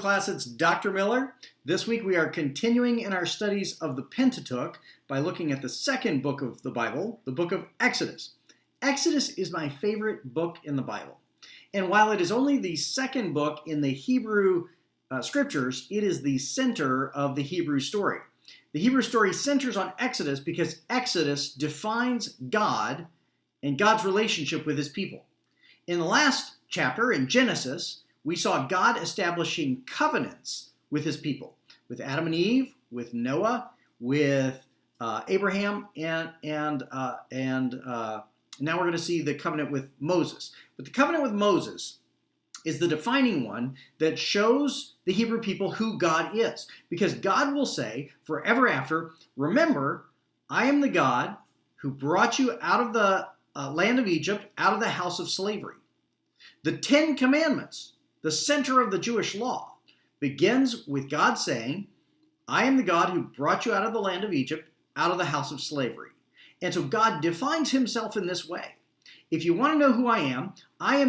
class, it's Dr. Miller. This week we are continuing in our studies of the Pentateuch by looking at the second book of the Bible, the book of Exodus. Exodus is my favorite book in the Bible. And while it is only the second book in the Hebrew scriptures, it is the center of the Hebrew story. The Hebrew story centers on Exodus because Exodus defines God and God's relationship with his people. In the last chapter, in Genesis, we saw God establishing covenants with his people, with Adam and Eve, with Noah, with Abraham, and now we're going to see the covenant with Moses. But the covenant with Moses is the defining one that shows the Hebrew people who God is. Because God will say forever after, remember, I am the God who brought you out of the land of Egypt, out of the house of slavery. The Ten Commandments, the center of the Jewish law, begins with God saying, I am the God who brought you out of the land of Egypt, out of the house of slavery. And so God defines himself in this way. If you want to know who I am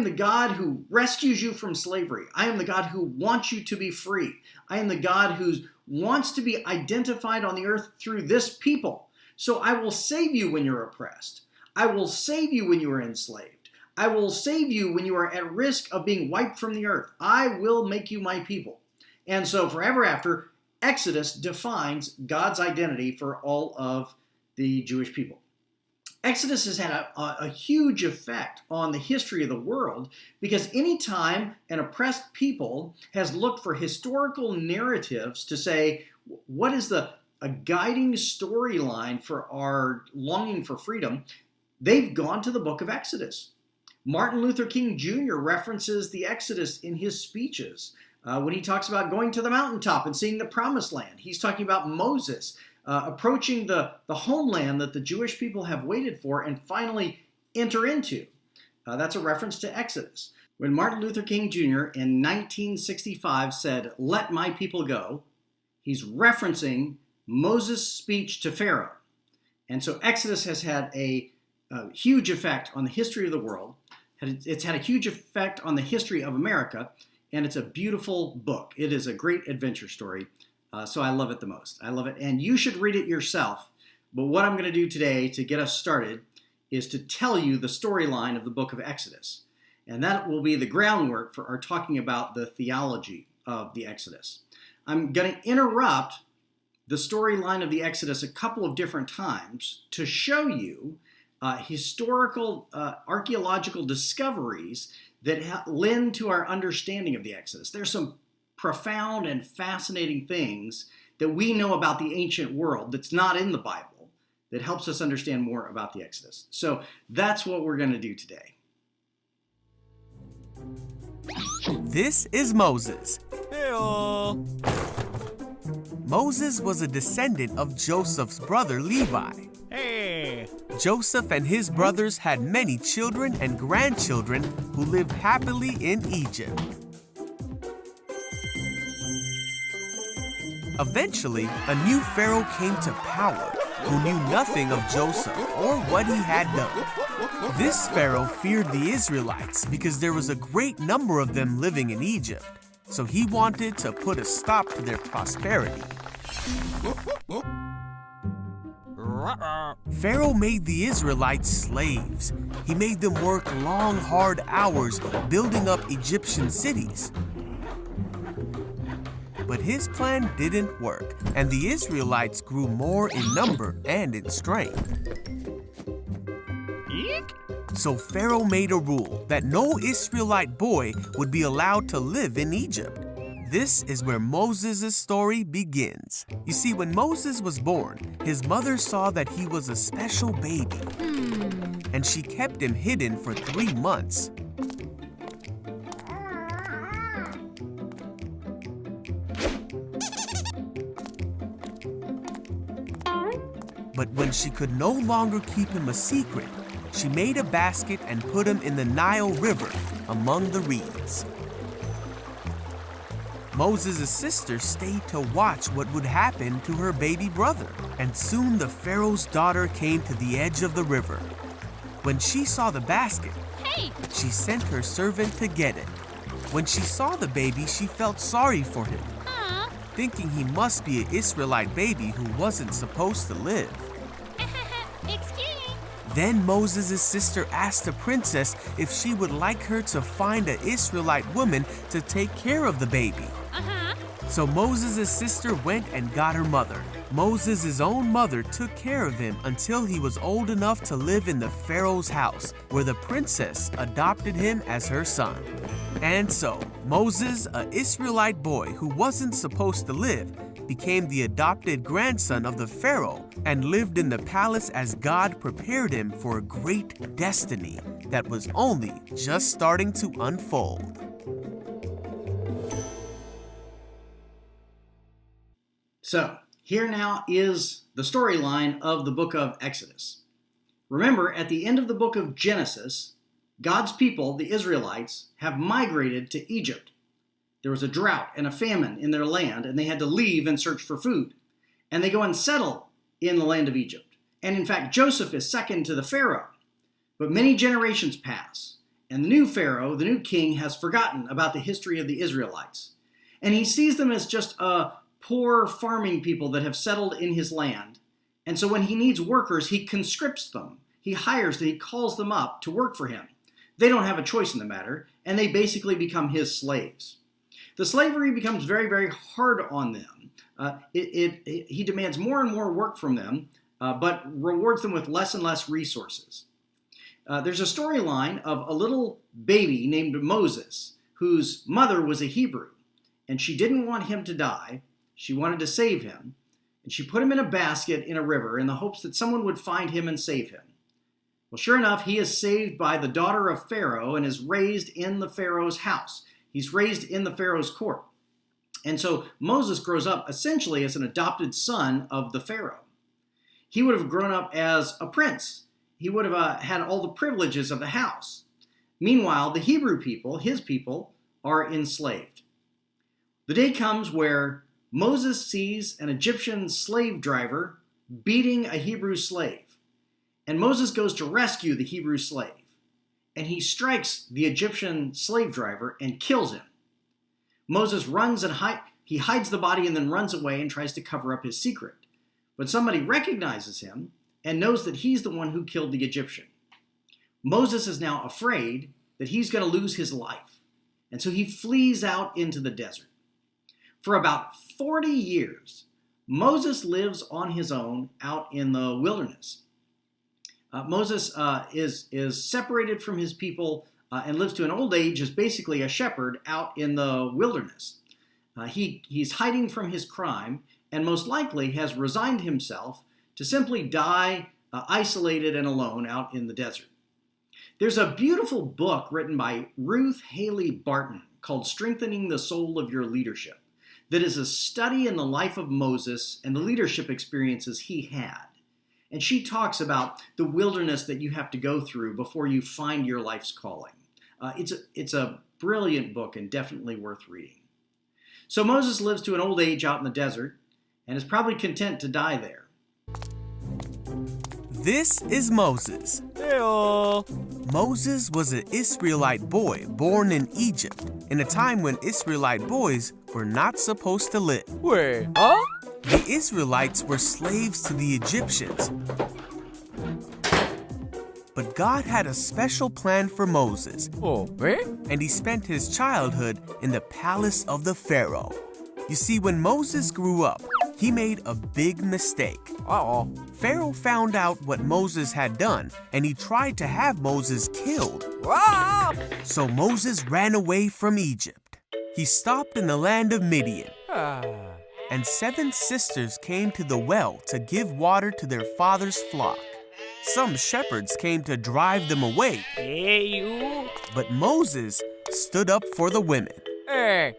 the God who rescues you from slavery. I am the God who wants you to be free. I am the God who wants to be identified on the earth through this people. So I will save you when you're oppressed. I will save you when you are enslaved. I will save you when you are at risk of being wiped from the earth. I will make you my people. And so forever after, Exodus defines God's identity for all of the Jewish people. Exodus has had a huge effect on the history of the world because anytime an oppressed people has looked for historical narratives to say, what is a guiding storyline for our longing for freedom, they've gone to the book of Exodus. Martin Luther King Jr. references the Exodus in his speeches. When he talks about going to the mountaintop and seeing the promised land, he's talking about Moses approaching the homeland that the Jewish people have waited for and finally enter into. That's a reference to Exodus. When Martin Luther King Jr. in 1965 said, "Let my people go," he's referencing Moses' speech to Pharaoh. And so Exodus has had a huge effect on the history of the world. It's had a huge effect on the history of America, and it's a beautiful book. It is a great adventure story. So I love it the most. I love it. And you should read it yourself. But what I'm going to do today to get us started is to tell you the storyline of the book of Exodus. And that will be the groundwork for our talking about the theology of the Exodus. I'm going to interrupt the storyline of the Exodus a couple of different times to show you historical archaeological discoveries that lend to our understanding of the Exodus. There's some profound and fascinating things that we know about the ancient world that's not in the Bible that helps us understand more about the Exodus. So that's what we're going to do today. This is Moses. Hey-o. Moses was a descendant of Joseph's brother Levi. Hey! Joseph and his brothers had many children and grandchildren who lived happily in Egypt. Eventually, a new pharaoh came to power who knew nothing of Joseph or what he had done. This pharaoh feared the Israelites because there was a great number of them living in Egypt, so he wanted to put a stop to their prosperity. Pharaoh made the Israelites slaves. He made them work long, hard hours building up Egyptian cities. But his plan didn't work, and the Israelites grew more in number and in strength. Eek. So Pharaoh made a rule that no Israelite boy would be allowed to live in Egypt. This is where Moses' story begins. You see, when Moses was born, his mother saw that he was a special baby, and she kept him hidden for 3 months. But when she could no longer keep him a secret, she made a basket and put him in the Nile River among the reeds. Moses' sister stayed to watch what would happen to her baby brother, and soon the Pharaoh's daughter came to the edge of the river. When she saw the basket, she sent her servant to get it. When she saw the baby, she felt sorry for him, Aw. thinking he must be an Israelite baby who wasn't supposed to live. Excuse me. Then Moses' sister asked the princess if she would like her to find an Israelite woman to take care of the baby. Uh-huh. So Moses' sister went and got her mother. Moses' own mother took care of him until he was old enough to live in the Pharaoh's house, where the princess adopted him as her son. And so, Moses, an Israelite boy who wasn't supposed to live, became the adopted grandson of the Pharaoh and lived in the palace as God prepared him for a great destiny that was only just starting to unfold. So, here now is the storyline of the book of Exodus. Remember, at the end of the book of Genesis, God's people, the Israelites, have migrated to Egypt. There was a drought and a famine in their land, and they had to leave and search for food. And they go and settle in the land of Egypt. And in fact, Joseph is second to the Pharaoh. But many generations pass, and the new Pharaoh, the new king, has forgotten about the history of the Israelites. And he sees them as just poor farming people that have settled in his land. And so when he needs workers, he conscripts them. He hires them, he calls them up to work for him. They don't have a choice in the matter, and they basically become his slaves. The slavery becomes very, very hard on them. He demands more and more work from them, but rewards them with less and less resources. There's a storyline of a little baby named Moses, whose mother was a Hebrew, and she didn't want him to die. She wanted to save him, and she put him in a basket in a river in the hopes that someone would find him and save him. Well, sure enough, he is saved by the daughter of Pharaoh and is raised in the Pharaoh's house. He's raised in the Pharaoh's court. And so Moses grows up essentially as an adopted son of the Pharaoh. He would have grown up as a prince. He would have had all the privileges of the house. Meanwhile, the Hebrew people, his people, are enslaved. The day comes where Moses sees an Egyptian slave driver beating a Hebrew slave. And Moses goes to rescue the Hebrew slave. And he strikes the Egyptian slave driver and kills him. Moses runs and he hides the body and then runs away and tries to cover up his secret. But somebody recognizes him and knows that he's the one who killed the Egyptian. Moses is now afraid that he's going to lose his life. And so he flees out into the desert. For about 40 years, Moses lives on his own out in the wilderness. Moses is separated from his people and lives to an old age as basically a shepherd out in the wilderness. He's hiding from his crime and most likely has resigned himself to simply die isolated and alone out in the desert. There's a beautiful book written by Ruth Haley Barton called Strengthening the Soul of Your Leadership that is a study in the life of Moses and the leadership experiences he had. And she talks about the wilderness that you have to go through before you find your life's calling. It's a brilliant book and definitely worth reading. So Moses lives to an old age out in the desert and is probably content to die there. This is Moses. Heyo. Moses was an Israelite boy born in Egypt in a time when Israelite boys were not supposed to live. Wait, huh? The Israelites were slaves to the Egyptians. But God had a special plan for Moses, Oh, eh? and he spent his childhood in the palace of the Pharaoh. You see, when Moses grew up, he made a big mistake. Uh-oh. Pharaoh found out what Moses had done, and he tried to have Moses killed. Ah! So Moses ran away from Egypt. He stopped in the land of Midian, Ah. and 7 sisters came to the well to give water to their father's flock. Some shepherds came to drive them away, Hey, you. but Moses stood up for the women. Hey.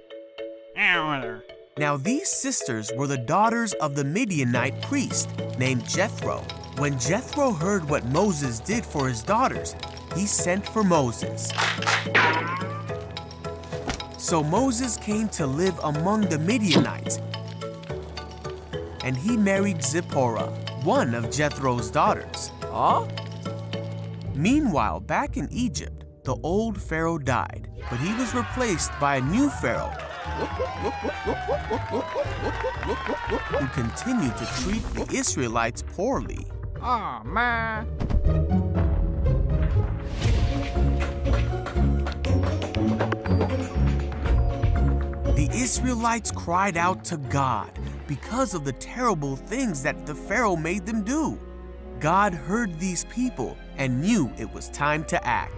Now these sisters were the daughters of the Midianite priest named Jethro. When Jethro heard what Moses did for his daughters, he sent for Moses. So Moses came to live among the Midianites, and he married Zipporah, one of Jethro's daughters. Huh? Meanwhile, back in Egypt, the old Pharaoh died, but he was replaced by a new Pharaoh who continued to treat the Israelites poorly. Oh, man. The Israelites cried out to God because of the terrible things that the Pharaoh made them do. God heard these people and knew it was time to act.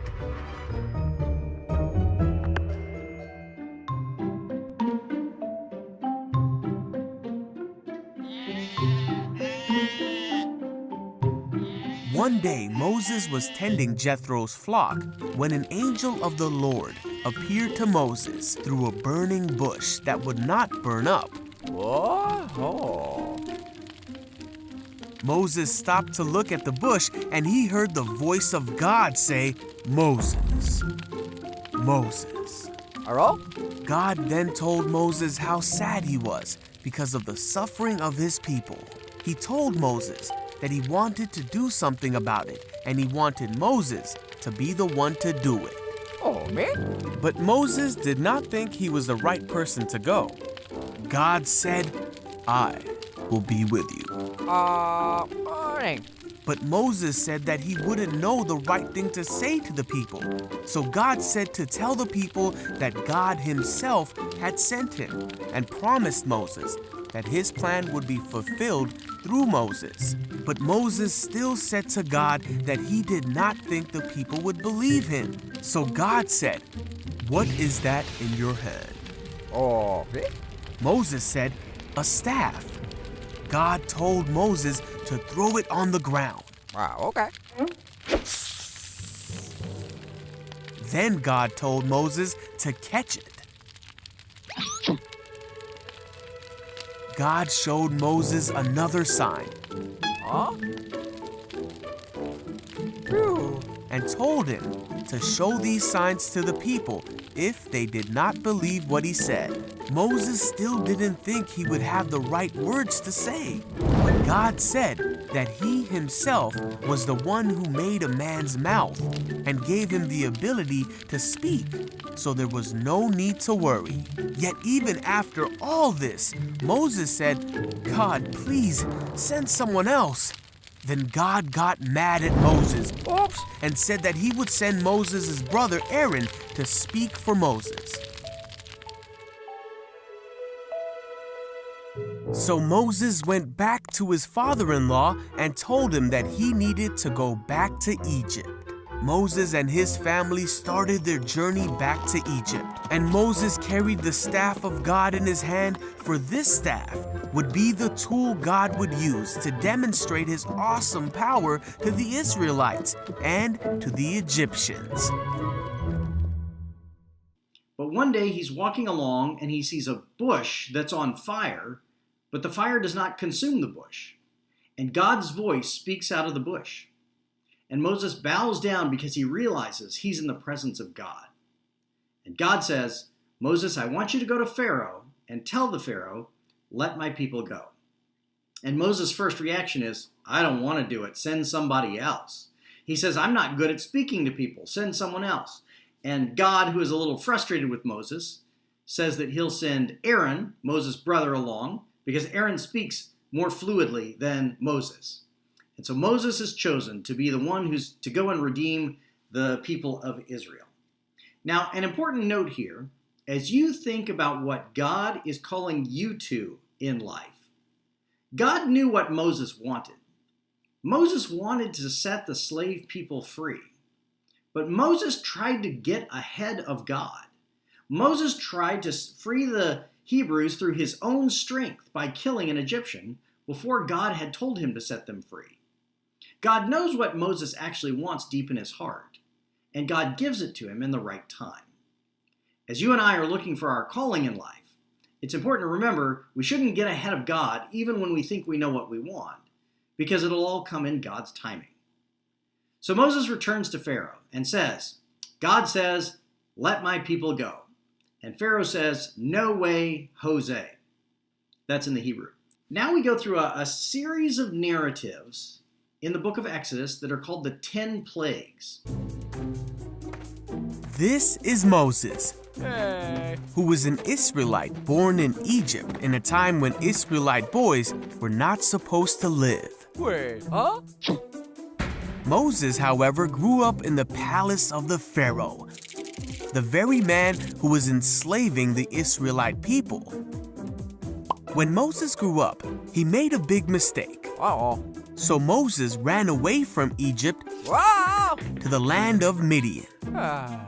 One day, Moses was tending Jethro's flock when an angel of the Lord appeared to Moses through a burning bush that would not burn up. Whoa. Moses stopped to look at the bush, and he heard the voice of God say, "Moses, Moses." Hello? God then told Moses how sad he was because of the suffering of his people. He told Moses that he wanted to do something about it, and he wanted Moses to be the one to do it. Oh, me? But Moses did not think he was the right person to go. God said, "I will be with you." Morning. But Moses said that he wouldn't know the right thing to say to the people. So God said to tell the people that God himself had sent him and promised Moses that his plan would be fulfilled through Moses. But Moses still said to God that he did not think the people would believe him. So God said, "What is that in your hand?" Oh, me? Moses said, "A staff." God told Moses to throw it on the ground. Wow, okay. Then God told Moses to catch it. God showed Moses another sign Huh? Phew. and told him to show these signs to the people if they did not believe what he said. Moses still didn't think he would have the right words to say, but God said that he himself was the one who made a man's mouth and gave him the ability to speak, so there was no need to worry. Yet even after all this, Moses said, "God, please send someone else." Then God got mad at Moses Oops. and said that he would send Moses' brother Aaron to speak for Moses. So Moses went back to his father-in-law and told him that he needed to go back to Egypt. Moses and his family started their journey back to Egypt, and Moses carried the staff of God in his hand, for this staff would be the tool God would use to demonstrate his awesome power to the Israelites and to the Egyptians. But one day he's walking along and he sees a bush that's on fire, but the fire does not consume the bush. And God's voice speaks out of the bush. And Moses bows down because he realizes he's in the presence of God. And God says, "Moses, I want you to go to Pharaoh and tell the Pharaoh, 'Let my people go.'" And Moses' first reaction is, "I don't want to do it. Send somebody else." He says, "I'm not good at speaking to people. Send someone else." And God, who is a little frustrated with Moses, says that he'll send Aaron, Moses' brother, along because Aaron speaks more fluidly than Moses. And so Moses is chosen to be the one who's to go and redeem the people of Israel. Now, an important note here, as you think about what God is calling you to in life, God knew what Moses wanted. Moses wanted to set the slave people free. But Moses tried to get ahead of God. Moses tried to free the Hebrews through his own strength by killing an Egyptian before God had told him to set them free. God knows what Moses actually wants deep in his heart, and God gives it to him in the right time. As you and I are looking for our calling in life, it's important to remember we shouldn't get ahead of God even when we think we know what we want, because it'll all come in God's timing. So Moses returns to Pharaoh and says, "God says, 'Let my people go.'" And Pharaoh says, "No way, Jose." That's in the Hebrew. Now we go through a series of narratives in the book of Exodus that are called the 10 plagues. This is Moses, Hey. who was an Israelite born in Egypt in a time when Israelite boys were not supposed to live. Wait, huh? Moses, however, grew up in the palace of the Pharaoh, the very man who was enslaving the Israelite people. When Moses grew up, he made a big mistake. Uh-oh. So Moses ran away from Egypt Wow! to the land of Midian. Ah.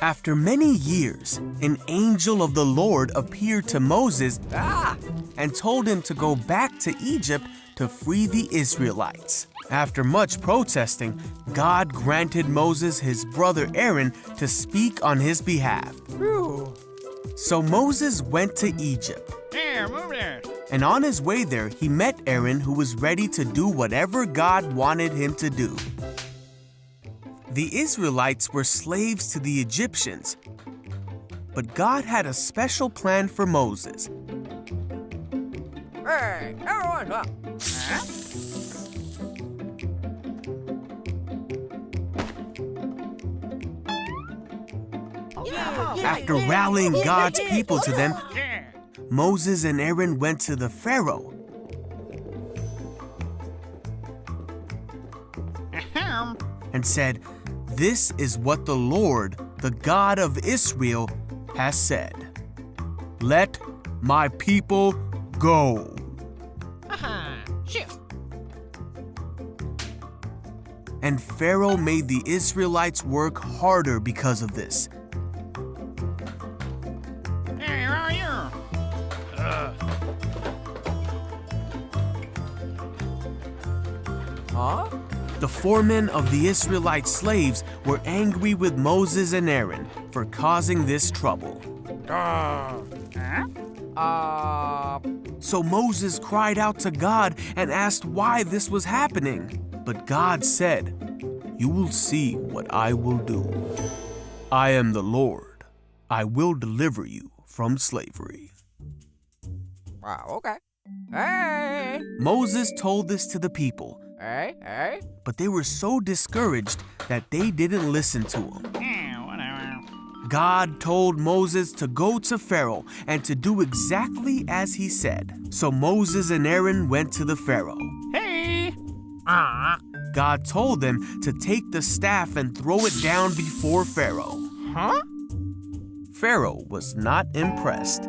After many years, an angel of the Lord appeared to Moses Ah! and told him to go back to Egypt to free the Israelites. After much protesting, God granted Moses his brother Aaron to speak on his behalf. Phew. So Moses went to Egypt. Here, move there. And on his way there, he met Aaron, who was ready to do whatever God wanted him to do. The Israelites were slaves to the Egyptians, but God had a special plan for Moses. Hey, everyone up. After rallying God's people to them, Yeah. Moses and Aaron went to the Pharaoh. Ahem. And said, "This is what the Lord, the God of Israel, has said. Let my people go." Shoot. And Pharaoh made the Israelites work harder because of this. Hey, how are you? Huh? The foremen of the Israelite slaves were angry with Moses and Aaron for causing this trouble. Huh? So Moses cried out to God and asked why this was happening. But God said, "You will see what I will do. I am the Lord. I will deliver you from slavery." Wow, okay. Hey! Moses told this to the people, Hey, hey. but they were so discouraged that they didn't listen to him. Yeah, whatever. God told Moses to go to Pharaoh and to do exactly as he said. So Moses and Aaron went to the Pharaoh. Hey. God told them to take the staff and throw it down before Pharaoh. Huh? Pharaoh was not impressed.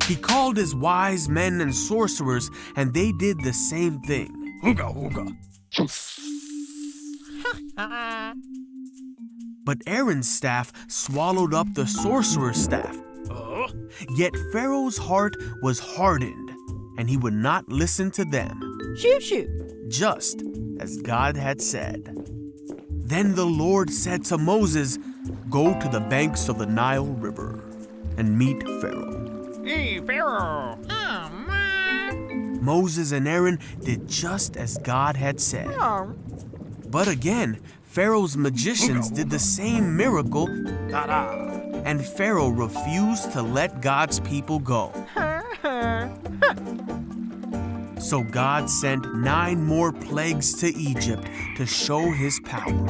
He called his wise men and sorcerers, and they did the same thing. Hooga, hooga. But Aaron's staff swallowed up the sorcerer's staff. Oh. Yet Pharaoh's heart was hardened, and he would not listen to them, Shoot, shoot. just as God had said. Then the Lord said to Moses, "Go to the banks of the Nile River and meet Pharaoh." Hey, Pharaoh. Oh, man. Moses and Aaron did just as God had said. Oh. But again, Pharaoh's magicians did the same miracle, Ta-da. and Pharaoh refused to let God's people go. So God sent 9 more plagues to Egypt to show his power.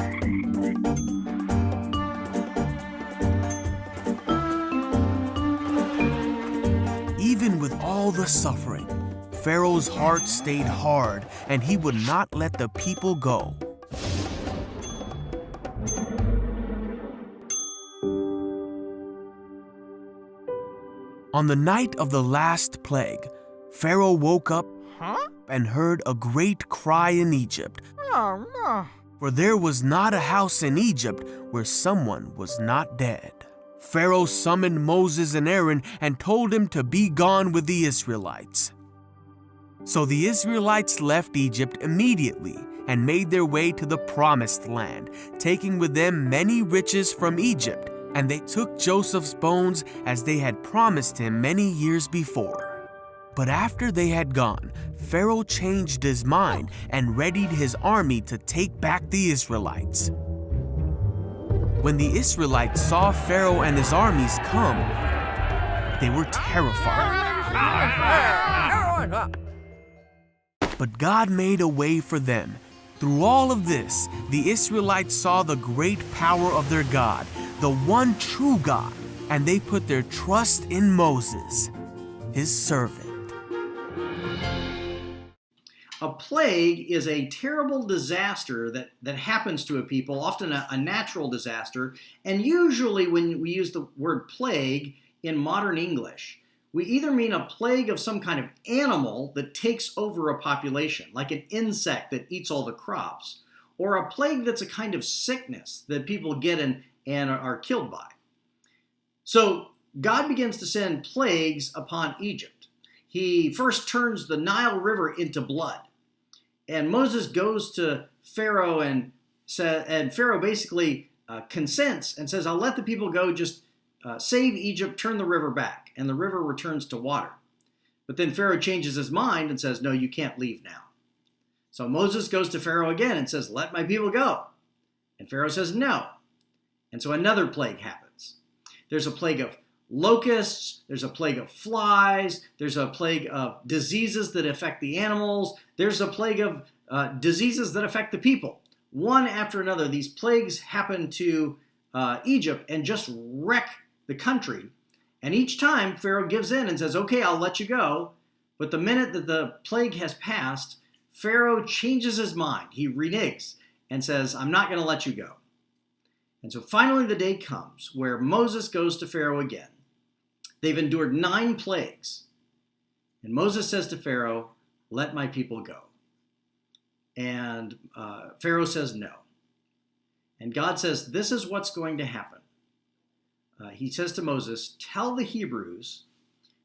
Even with all the suffering, Pharaoh's heart stayed hard, and he would not let the people go. On the night of the last plague, Pharaoh woke up Huh? and heard a great cry in Egypt, Oh, no. for there was not a house in Egypt where someone was not dead. Pharaoh summoned Moses and Aaron and told him to be gone with the Israelites. So the Israelites left Egypt immediately and made their way to the Promised Land, taking with them many riches from Egypt, and they took Joseph's bones as they had promised him many years before. But after they had gone, Pharaoh changed his mind and readied his army to take back the Israelites. When the Israelites saw Pharaoh and his armies come, they were terrified. Everyone up. But God made a way for them. Through all of this, the Israelites saw the great power of their God, the one true God, and they put their trust in Moses, his servant. A plague is a terrible disaster that happens to a people, often a natural disaster. And usually when we use the word plague in modern English, we either mean a plague of some kind of animal that takes over a population, like an insect that eats all the crops, or a plague that's a kind of sickness that people get and are killed by. So God begins to send plagues upon Egypt. He first turns the Nile River into blood. And Moses goes to Pharaoh and Pharaoh basically consents and says, I'll let the people go, just save Egypt, turn the river back. And the river returns to water. But then Pharaoh changes his mind and says, no, you can't leave now. So Moses goes to Pharaoh again and says, let my people go. And Pharaoh says, no. And so another plague happens. There's a plague of locusts, there's a plague of flies, there's a plague of diseases that affect the animals, there's a plague of diseases that affect the people. One after another, these plagues happen to Egypt and just wreck the country. And each time Pharaoh gives in and says, okay, I'll let you go. But the minute that the plague has passed, Pharaoh changes his mind. He reneges and says, I'm not going to let you go. And so finally the day comes where Moses goes to Pharaoh again. They've endured 9 plagues. And Moses says to Pharaoh, let my people go. And Pharaoh says no. And God says, this is what's going to happen. He says to Moses, tell the Hebrews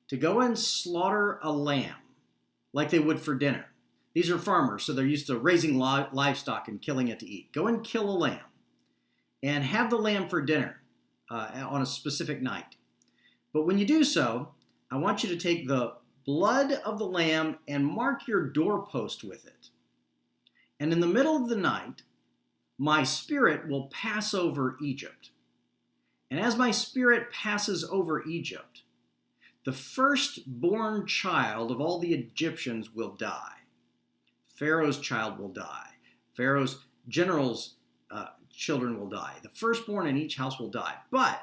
to go and slaughter a lamb like they would for dinner. These are farmers, so they're used to raising livestock and killing it to eat. Go and kill a lamb and have the lamb for dinner on a specific night. But when you do so, I want you to take the blood of the lamb and mark your doorpost with it. And in the middle of the night, my spirit will pass over Egypt. And as my spirit passes over Egypt, the firstborn child of all the Egyptians will die. Pharaoh's child will die. Pharaoh's generals' children will die. The firstborn in each house will die. But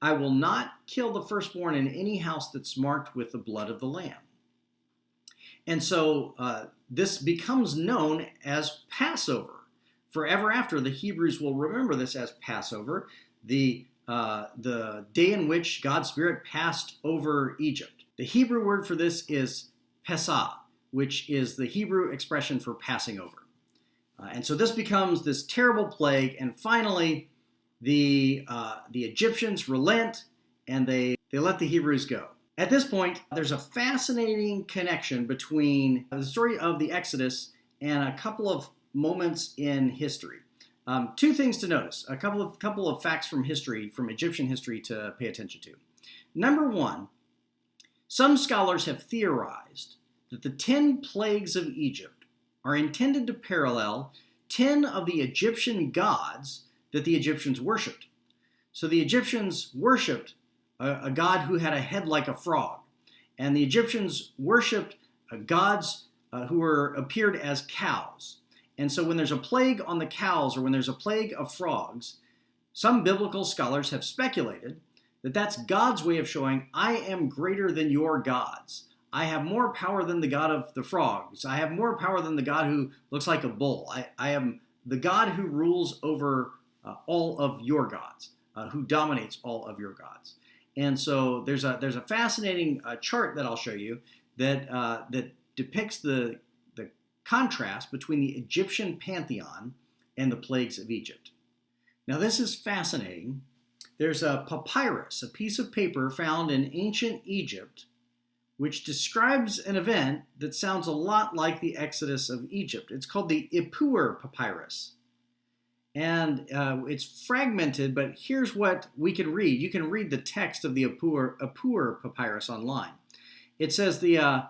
I will not kill the firstborn in any house that's marked with the blood of the lamb. And so this becomes known as Passover. Forever after, the Hebrews will remember this as Passover, the day in which God's Spirit passed over Egypt. The Hebrew word for this is Pesah, which is the Hebrew expression for passing over. And so this becomes this terrible plague, and finally the Egyptians relent and they let the Hebrews go. At this point, there's a fascinating connection between the story of the Exodus and a couple of moments in history. 2 things to notice, a couple of facts from history, from Egyptian history to pay attention to. Number 1, some scholars have theorized that the 10 plagues of Egypt are intended to parallel 10 of the Egyptian gods that the Egyptians worshipped. So the Egyptians worshipped a god who had a head like a frog, and the Egyptians worshipped gods who appeared as cows. And so when there's a plague on the cows or when there's a plague of frogs, some biblical scholars have speculated that that's God's way of showing, I am greater than your gods. I have more power than the god of the frogs. I have more power than the god who looks like a bull. I am the God who rules over all of your gods, who dominates all of your gods. And so there's a fascinating chart that I'll show you that depicts the contrast between the Egyptian pantheon and the plagues of Egypt. Now this is fascinating. There's a papyrus, a piece of paper found in ancient Egypt, which describes an event that sounds a lot like the Exodus of Egypt. It's called the Ipuwer papyrus. And it's fragmented, but here's what we can read. You can read the text of the Ipuwer papyrus online. It says the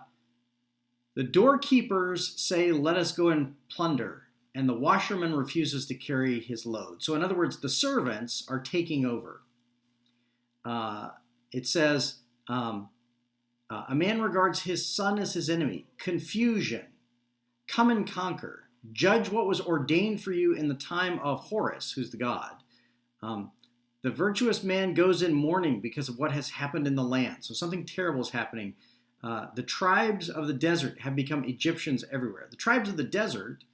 doorkeepers say, let us go and plunder, and the washerman refuses to carry his load. So in other words, the servants are taking over. It says, a man regards his son as his enemy. Confusion. Come and conquer. Judge what was ordained for you in the time of Horus, who's the god. The The virtuous man goes in mourning because of what has happened in the land. So something terrible is happening. The tribes of the desert have become Egyptians everywhere. The tribes of the desert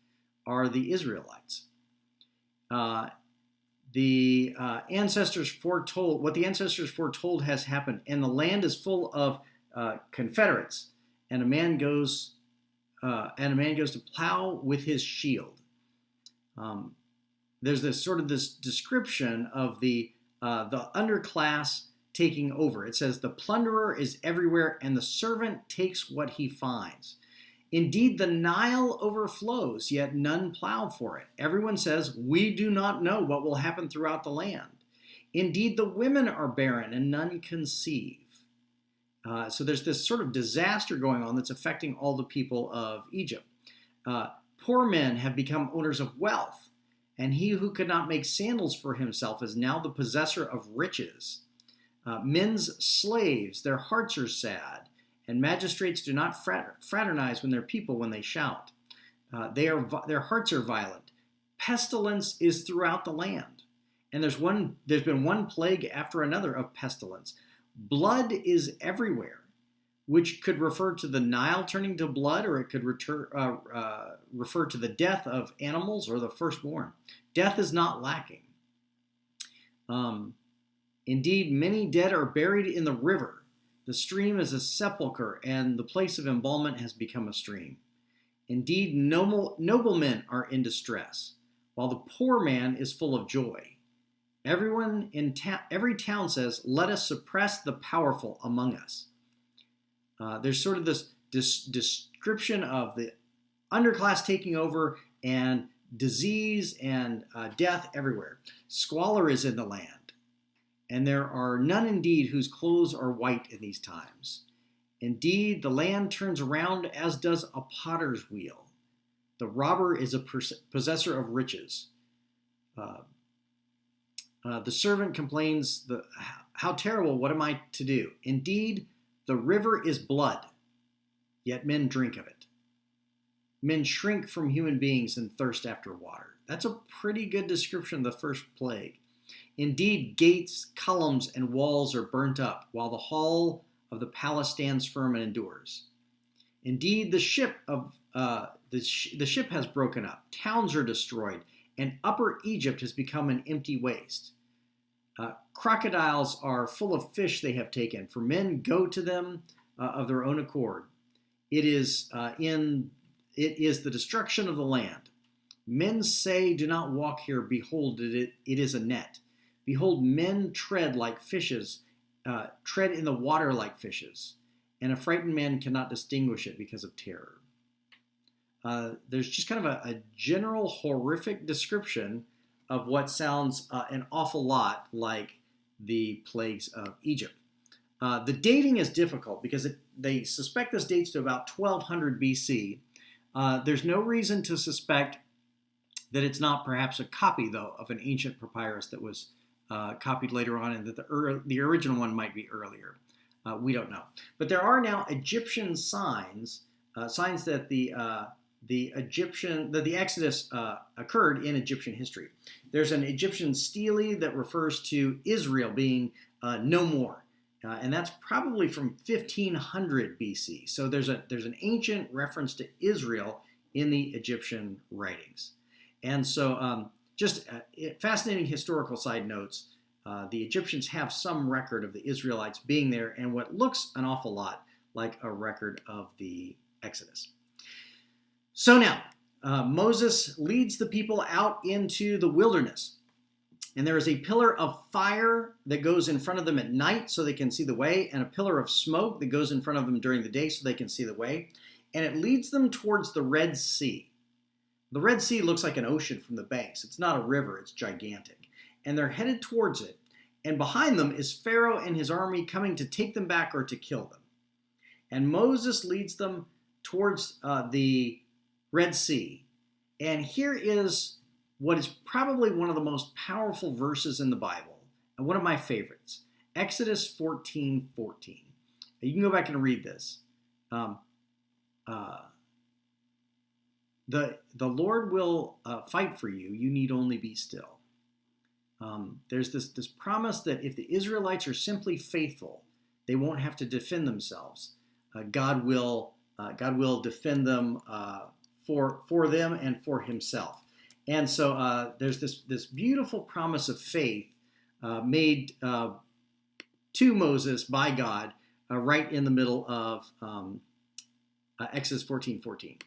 are the Israelites. The ancestors foretold what the ancestors foretold has happened, and the land is full of Confederates. And a man goes to plow with his shield. There's this description of the underclass taking over. It says, the plunderer is everywhere, and the servant takes what he finds. Indeed, the Nile overflows, yet none plow for it. Everyone says, we do not know what will happen throughout the land. Indeed, the women are barren, and none conceive. So there's this sort of disaster going on that's affecting all the people of Egypt. Poor men have become owners of wealth, and he who could not make sandals for himself is now the possessor of riches. Men's slaves, their hearts are sad, and magistrates do not fraternize when they shout. Their hearts are violent. Pestilence is throughout the land, and there's been one plague after another of pestilence. Blood is everywhere, which could refer to the Nile turning to blood, or it could refer to the death of animals or the firstborn. Death is not lacking. Indeed, many dead are buried in the river. The stream is a sepulchre, and the place of embalmment has become a stream. Indeed, noblemen are in distress, while the poor man is full of joy. Everyone in every town says, let us suppress the powerful among us. There's sort of this description of the underclass taking over, and disease and death everywhere. Squalor is in the land, and there are none indeed whose clothes are white in these times. Indeed, the land turns around as does a potter's wheel. The robber is a possessor of riches. The servant complains, how terrible, what am I to do? Indeed, the river is blood, yet men drink of it. Men shrink from human beings and thirst after water. That's a pretty good description of the first plague. Indeed, gates, columns, and walls are burnt up, while the hall of the palace stands firm and endures. Indeed, the ship has broken up. Towns are destroyed, and Upper Egypt has become an empty waste. Crocodiles are full of fish they have taken, for men go to them of their own accord. It is the destruction of the land. Men say, do not walk here. Behold, it is a net. Behold, men tread like fishes, tread in the water like fishes, and a frightened man cannot distinguish it because of terror. There's just kind of a general horrific description of what sounds an awful lot like the plagues of Egypt. The dating is difficult because they suspect this dates to about 1200 BC. There's no reason to suspect that it's not perhaps a copy, though, of an ancient papyrus that was copied later on, and that the original one might be earlier. We don't know. But there are now Egyptian signs that the Exodus occurred in Egyptian history. There's an Egyptian stele that refers to Israel being no more, and that's probably from 1500 BC. So there's an ancient reference to Israel in the Egyptian writings. And so just fascinating historical side notes. The Egyptians have some record of the Israelites being there, and what looks an awful lot like a record of the Exodus. So now, Moses leads the people out into the wilderness, and there is a pillar of fire that goes in front of them at night so they can see the way, and a pillar of smoke that goes in front of them during the day so they can see the way, and it leads them towards the Red Sea. The Red Sea looks like an ocean from the banks. It's not a river, it's gigantic. And they're headed towards it, and behind them is Pharaoh and his army coming to take them back or to kill them. And Moses leads them towards the Red Sea. And here is what is probably one of the most powerful verses in the Bible, and one of my favorites, Exodus 14:14. You can go back and read this. The Lord will fight for you. You need only be still. there's this promise that if the Israelites are simply faithful, they won't have to defend themselves. God will defend them for them and for Himself. And so there's this beautiful promise of faith made to Moses by God right in the middle of Exodus 14:14.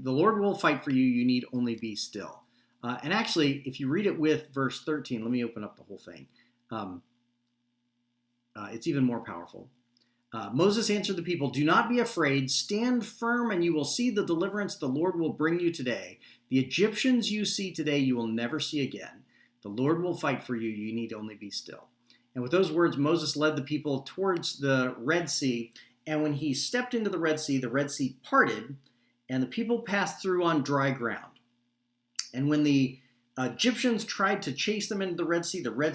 The Lord will fight for you. You need only be still. And actually, if you read it with verse 13, let me open up the whole thing. It's even more powerful. Moses answered the people, "Do not be afraid. Stand firm, and you will see the deliverance the Lord will bring you today. The Egyptians you see today, you will never see again. The Lord will fight for you. You need only be still." And with those words, Moses led the people towards the Red Sea. And when he stepped into the Red Sea parted, and the people passed through on dry ground. And when the Egyptians tried to chase them into the Red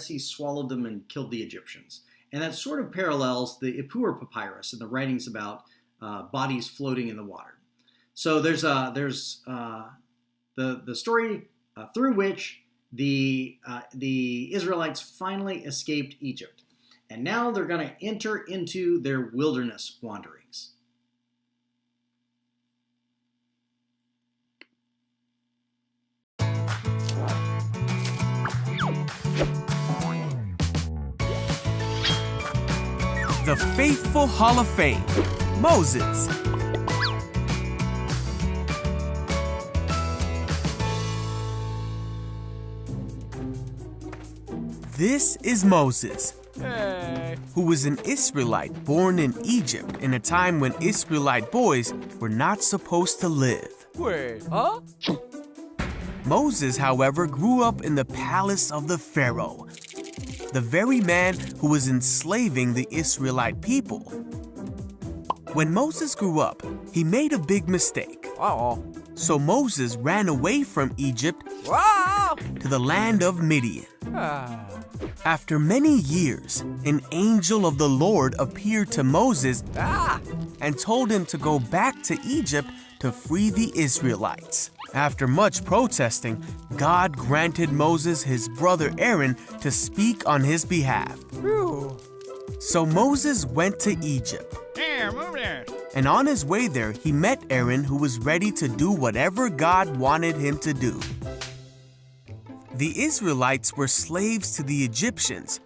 Sea swallowed them and killed the Egyptians. And that sort of parallels the Ipuwer papyrus and the writings about bodies floating in the water. So there's the story through which the Israelites finally escaped Egypt. And now they're going to enter into their wilderness wanderings. The Faithful Hall of Fame, Moses. This is Moses, who was an Israelite born in Egypt in a time when Israelite boys were not supposed to live. Wait, huh? Moses, however, grew up in the palace of the Pharaoh, the very man who was enslaving the Israelite people. When Moses grew up, he made a big mistake. Uh-oh. So Moses ran away from Egypt Wow! to the land of Midian. After many years, an angel of the Lord appeared to Moses and told him to go back to Egypt to free the Israelites. After much protesting, God granted Moses his brother Aaron to speak on his behalf. Phew. So Moses went to Egypt. Here, move there. And on his way there, he met Aaron, who was ready to do whatever God wanted him to do. The Israelites were slaves to the Egyptians,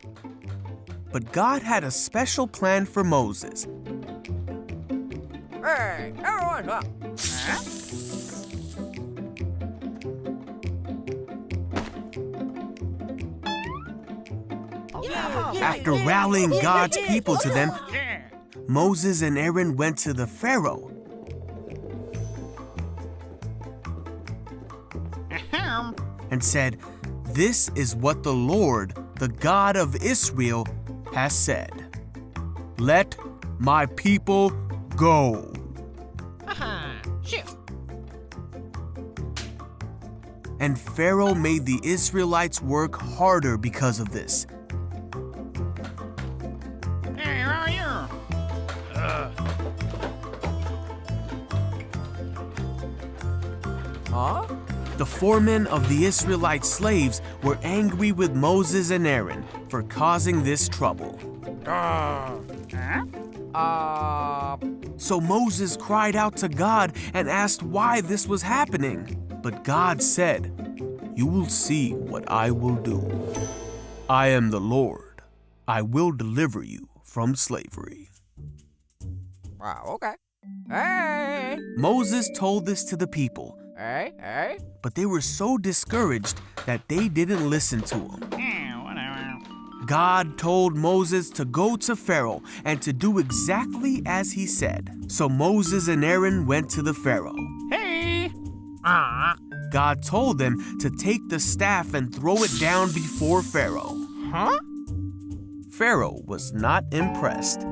but God had a special plan for Moses. Hey, everyone, up. After rallying God's people to them, Yeah. Moses and Aaron went to the Pharaoh. Ahem. And said, "This is what the Lord, the God of Israel, has said. Let my people go." Shoot. And Pharaoh made the Israelites work harder because of this. Hey, how are you? Huh? The foremen of the Israelite slaves were angry with Moses and Aaron for causing this trouble. Huh? So Moses cried out to God and asked why this was happening. But God said, "You will see what I will do. I am the Lord. I will deliver you from slavery." Wow, okay. Hey! Moses told this to the people, Hey! but they were so discouraged that they didn't listen to him. Yeah, whatever. God told Moses to go to Pharaoh and to do exactly as he said. So Moses and Aaron went to the Pharaoh. Hey. God told them to take the staff and throw it down before Pharaoh. Huh? Pharaoh was not impressed.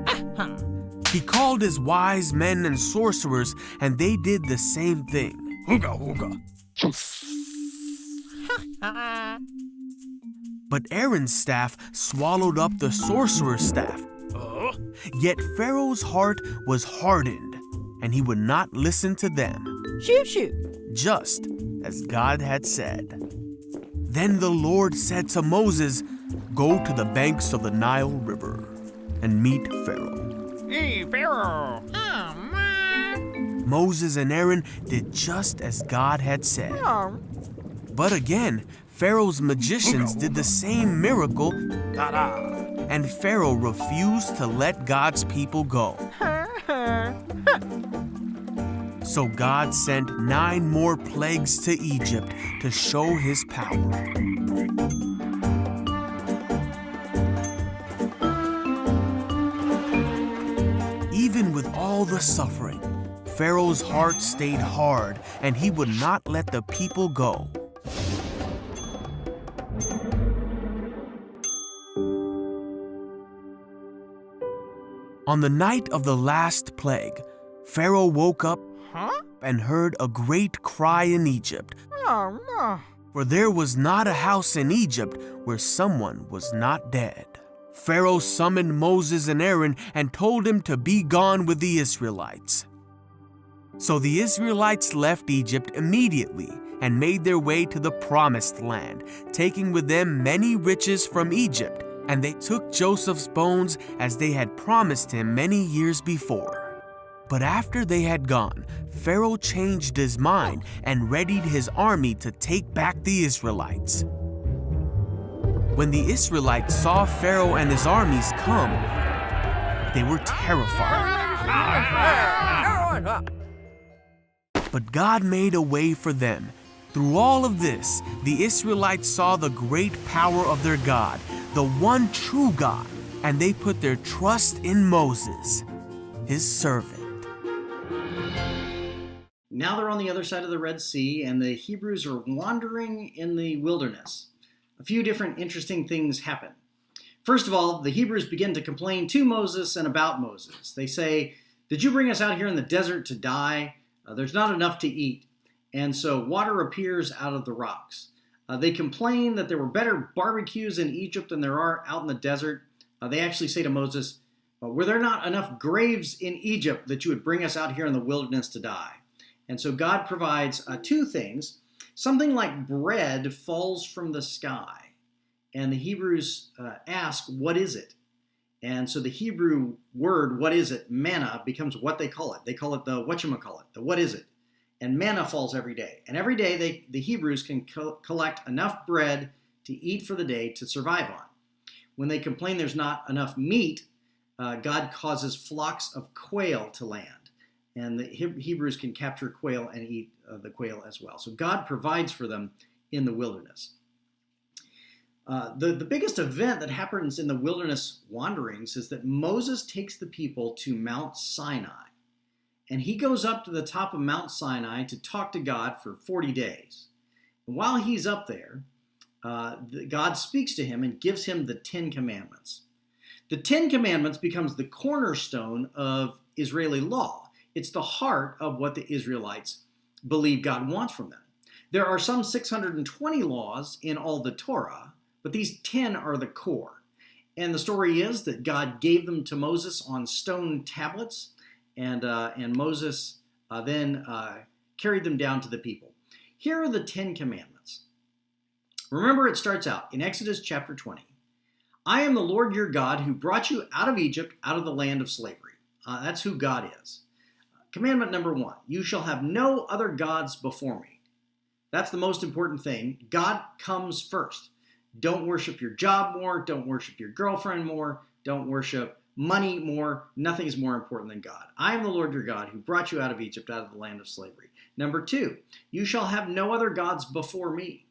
He called his wise men and sorcerers, and they did the same thing. Hooga, hooga. But Aaron's staff swallowed up the sorcerer's staff. Yet Pharaoh's heart was hardened, and he would not listen to them, Shoot! just as God had said. Then the Lord said to Moses, "Go to the banks of the Nile River and meet Pharaoh." Hey, Pharaoh. Oh, man. Moses and Aaron did just as God had said. Oh. But again, Pharaoh's magicians did the same miracle, Ta-da. and Pharaoh refused to let God's people go. So God sent 9 more plagues to Egypt to show his power. Even with all the suffering, Pharaoh's heart stayed hard, and he would not let the people go. On the night of the last plague, Pharaoh woke up and heard a great cry in Egypt, Oh, no. for there was not a house in Egypt where someone was not dead. Pharaoh summoned Moses and Aaron and told him to be gone with the Israelites. So the Israelites left Egypt immediately and made their way to the Promised Land, taking with them many riches from Egypt, and they took Joseph's bones as they had promised him many years before. But after they had gone, Pharaoh changed his mind and readied his army to take back the Israelites. When the Israelites saw Pharaoh and his armies come, they were terrified. Everyone's up. But God made a way for them. Through all of this, the Israelites saw the great power of their God, the one true God, and they put their trust in Moses, his servant. Now they're on the other side of the Red Sea, and the Hebrews are wandering in the wilderness. A few different interesting things happen. First of all, the Hebrews begin to complain to Moses and about Moses. They say, "Did you bring us out here in the desert to die? There's not enough to eat." And so water appears out of the rocks. They complain that there were better barbecues in Egypt than there are out in the desert. They actually say to Moses, "Were there not enough graves in Egypt that you would bring us out here in the wilderness to die?" And so God provides 2 things. Something like bread falls from the sky. And the Hebrews ask, "What is it?" And so the Hebrew word, "what is it?" manna, becomes what they call it. They call it the whatchamacallit, the what is it? And manna falls every day. And every day the Hebrews can collect enough bread to eat for the day to survive on. When they complain there's not enough meat, God causes flocks of quail to land. And the Hebrews can capture quail and eat the quail as well. So God provides for them in the wilderness. The biggest event that happens in the wilderness wanderings is that Moses takes the people to Mount Sinai. And he goes up to the top of Mount Sinai to talk to God for 40 days. And while he's up there, God speaks to him and gives him the 10 Commandments. The 10 Commandments becomes the cornerstone of Israeli law. It's the heart of what the Israelites believe God wants from them. There are some 620 laws in all the Torah, but these 10 are the core. And the story is that God gave them to Moses on stone tablets, and Moses then carried them down to the people. Here are the 10 Commandments. Remember, it starts out in Exodus chapter 20. "I am the Lord your God who brought you out of Egypt, out of the land of slavery." That's who God is. Commandment number 1, "You shall have no other gods before me." That's the most important thing. God comes first. Don't worship your job more. Don't worship your girlfriend more. Don't worship money more. Nothing is more important than God. "I am the Lord your God who brought you out of Egypt, out of the land of slavery." Number 2, "You shall have no other gods before me."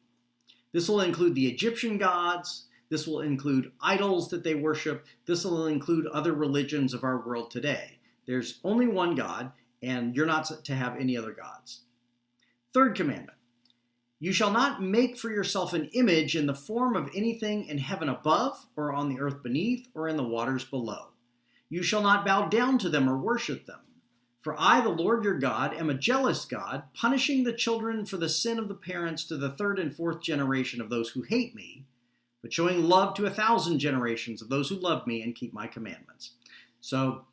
This will include the Egyptian gods. This will include idols that they worship. This will include other religions of our world today. There's only one God, and you're not to have any other gods. 3rd commandment, "You shall not make for yourself an image in the form of anything in heaven above, or on the earth beneath, or in the waters below. You shall not bow down to them or worship them. For I, the Lord your God, am a jealous God, punishing the children for the sin of the parents to the 3rd and 4th generation of those who hate me, but showing love to 1,000 generations of those who love me and keep my commandments." So,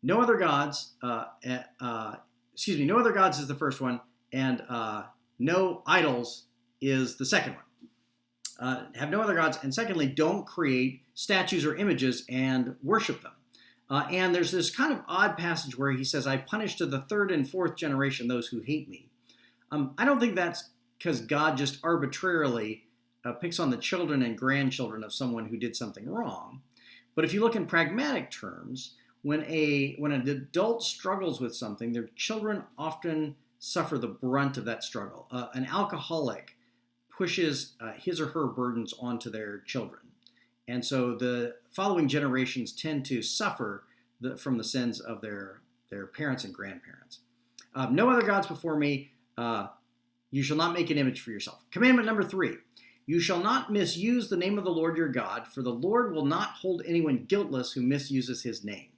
no other gods, no other gods is the first one, and no idols is the second one. Have no other gods. And secondly, don't create statues or images and worship them. And there's this kind of odd passage where he says, I punish to the third and fourth generation those who hate me. I don't think that's because God just arbitrarily picks on the children and grandchildren of someone who did something wrong. But if you look in pragmatic terms, when an adult struggles with something, their children often suffer the brunt of that struggle. An alcoholic pushes his or her burdens onto their children. And so the following generations tend to suffer from the sins of their parents and grandparents. No other gods before me. You shall not make an image for yourself. Commandment number 3. You shall not misuse the name of the Lord your God, for the Lord will not hold anyone guiltless who misuses his name.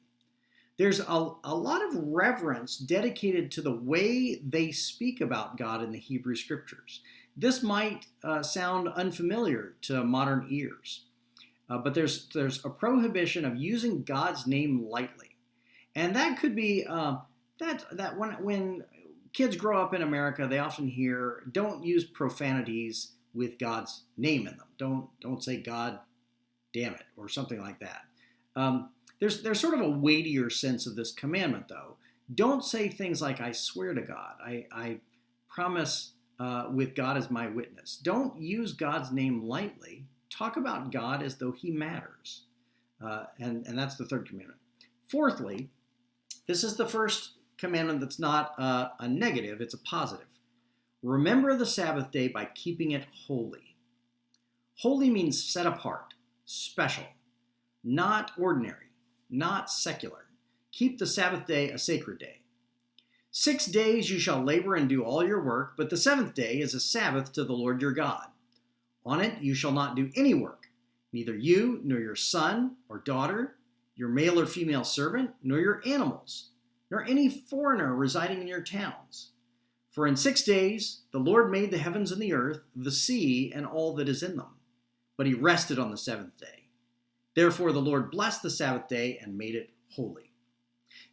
There's a lot of reverence dedicated to the way they speak about God in the Hebrew Scriptures. This might sound unfamiliar to modern ears, but there's a prohibition of using God's name lightly. And that could be that when kids grow up in America, they often hear, don't use profanities with God's name in them. Don't say God damn it or something like that. There's sort of a weightier sense of this commandment, though. Don't say things like, I swear to God, I promise with God as my witness. Don't use God's name lightly. Talk about God as though he matters. And that's the third commandment. Fourthly, this is the first commandment that's not a negative, it's a positive. Remember the Sabbath day by keeping it holy. Holy means set apart, special, not ordinary, not secular. Keep the Sabbath day a sacred day. 6 days you shall labor and do all your work, but the seventh day is a Sabbath to the Lord your God. On it you shall not do any work, neither you nor your son or daughter, your male or female servant, nor your animals, nor any foreigner residing in your towns. For in 6 days the Lord made the heavens and the earth, the sea, and all that is in them. But he rested on the seventh day. Therefore the Lord blessed the Sabbath day and made it holy.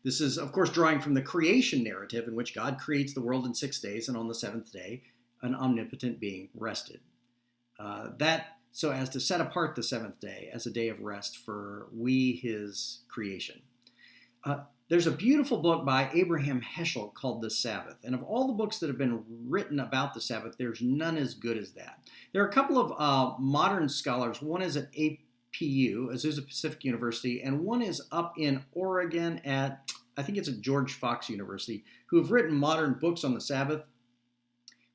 This is, of course, drawing from the creation narrative in which God creates the world in 6 days, and on the seventh day, an omnipotent being rested. So as to set apart the seventh day as a day of rest for we, his creation. There's a beautiful book by Abraham Heschel called The Sabbath. And of all the books that have been written about the Sabbath, there's none as good as that. There are a couple of modern scholars. One is at APU, Azusa Pacific University, and one is up in Oregon at, I think it's at George Fox University, who have written modern books on the Sabbath,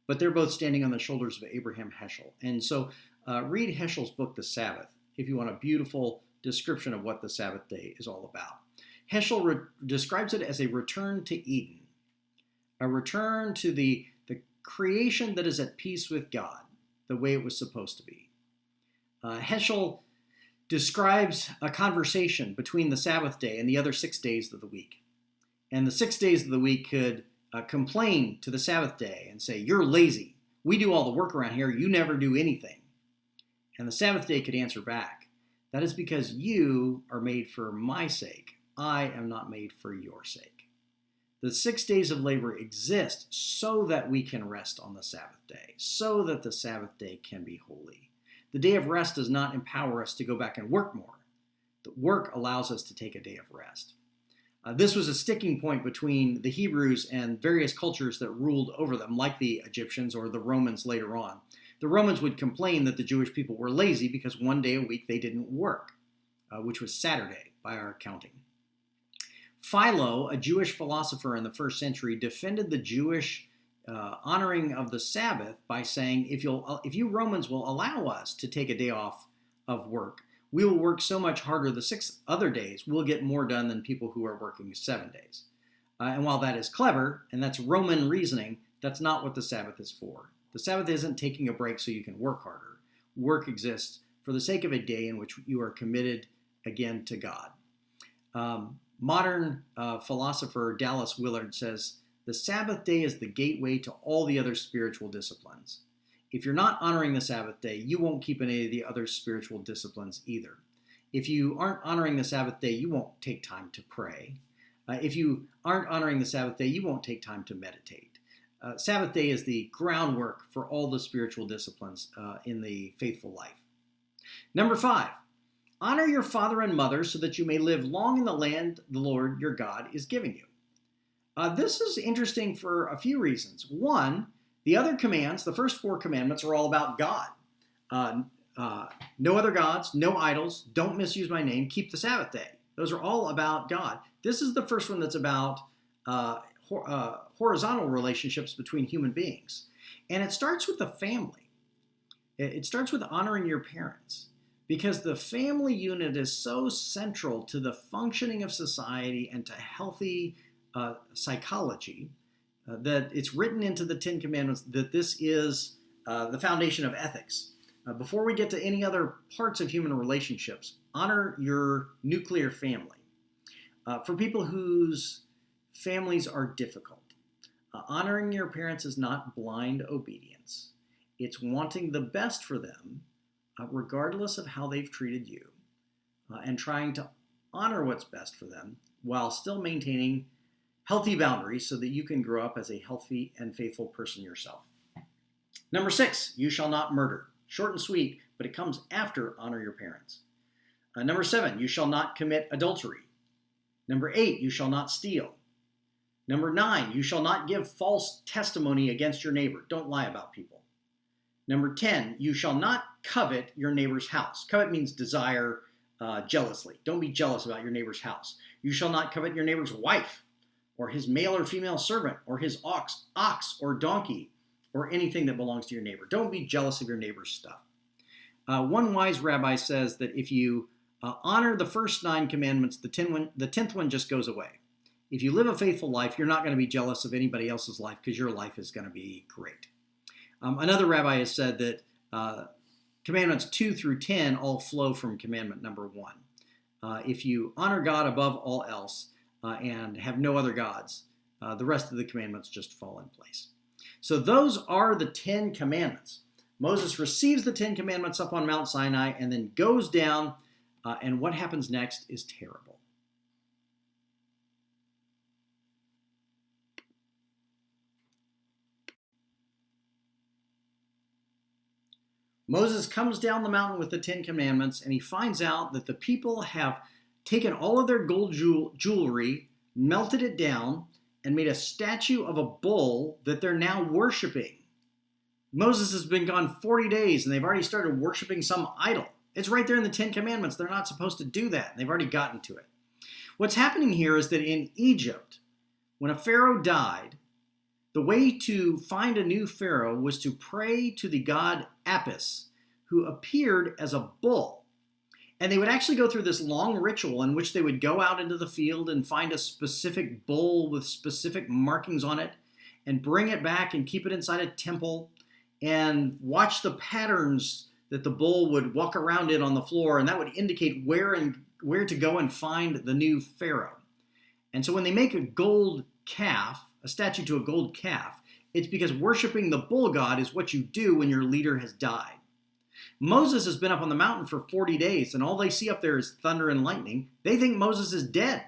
but they're both standing on the shoulders of Abraham Heschel. And so read Heschel's book, The Sabbath, if you want a beautiful description of what the Sabbath day is all about. Heschel describes it as a return to Eden, a return to the creation that is at peace with God, the way it was supposed to be. Heschel describes a conversation between the Sabbath day and the other 6 days of the week. And the 6 days of the week could complain to the Sabbath day and say, you're lazy. We do all the work around here. You never do anything. And the Sabbath day could answer back, that is because you are made for my sake. I am not made for your sake. The 6 days of labor exist so that we can rest on the Sabbath day, so that the Sabbath day can be holy. The day of rest does not empower us to go back and work more. The work allows us to take a day of rest. This was a sticking point between the Hebrews and various cultures that ruled over them, like the Egyptians or the Romans later on. The Romans would complain that the Jewish people were lazy because 1 day a week they didn't work, which was Saturday by our counting. Philo, a Jewish philosopher in the first century, defended the Jewish honoring of the Sabbath by saying, if you Romans will allow us to take a day off of work, we will work so much harder the 6 other days, we'll get more done than people who are working 7 days. And while that is clever, and that's Roman reasoning, that's not what the Sabbath is for. The Sabbath isn't taking a break so you can work harder. Work exists for the sake of a day in which you are committed again to God. Modern philosopher Dallas Willard says, the Sabbath day is the gateway to all the other spiritual disciplines. If you're not honoring the Sabbath day, you won't keep any of the other spiritual disciplines either. If you aren't honoring the Sabbath day, you won't take time to pray. If you aren't honoring the Sabbath day, you won't take time to meditate. Sabbath day is the groundwork for all the spiritual disciplines in the faithful life. Number 5, honor your father and mother so that you may live long in the land the Lord your God is giving you. This is interesting for a few reasons. One, the other commands, the first 4 commandments, are all about God. No other gods, no idols, don't misuse my name, keep the Sabbath day. Those are all about God. This is the first one that's about horizontal relationships between human beings. And it starts with the family. It starts with honoring your parents, because the family unit is so central to the functioning of society and to healthy psychology that it's written into the 10 Commandments that this is the foundation of ethics. Before we get to any other parts of human relationships, honor your nuclear family. For people whose families are difficult, honoring your parents is not blind obedience. It's wanting the best for them, regardless of how they've treated you, and trying to honor what's best for them while still maintaining healthy boundaries so that you can grow up as a healthy and faithful person yourself. Number 6, you shall not murder. Short and sweet, but it comes after honor your parents. Number 7, you shall not commit adultery. Number 8, you shall not steal. Number 9, you shall not give false testimony against your neighbor. Don't lie about people. Number 10, you shall not covet your neighbor's house. Covet means desire jealously. Don't be jealous about your neighbor's house. You shall not covet your neighbor's wife, or his male or female servant, or his ox or donkey, or anything that belongs to your neighbor. Don't be jealous of your neighbor's stuff. One wise rabbi says that if you honor the first 9 commandments, the 10th one just goes away. If you live a faithful life, you're not going to be jealous of anybody else's life because your life is going to be great. Another rabbi has said that commandments 2 through 10 all flow from commandment number 1. If you honor God above all else and have no other gods, the rest of the commandments just fall in place. So those are the 10 commandments. Moses receives the 10 commandments up on Mount Sinai and then goes down, and what happens next is terrible. Moses comes down the mountain with the 10 commandments, and he finds out that the people have taken all of their gold jewelry, melted it down, and made a statue of a bull that they're now worshiping. Moses has been gone 40 days, and they've already started worshiping some idol. It's right there in the 10 Commandments. They're not supposed to do that. They've already gotten to it. What's happening here is that in Egypt, when a pharaoh died, the way to find a new pharaoh was to pray to the god Apis, who appeared as a bull. And they would actually go through this long ritual in which they would go out into the field and find a specific bull with specific markings on it and bring it back and keep it inside a temple and watch the patterns that the bull would walk around in on the floor, and that would indicate where to go and find the new pharaoh. And so when they make a gold calf, a statue to a gold calf, it's because worshiping the bull god is what you do when your leader has died. Moses has been up on the mountain for 40 days, and all they see up there is thunder and lightning. They think Moses is dead.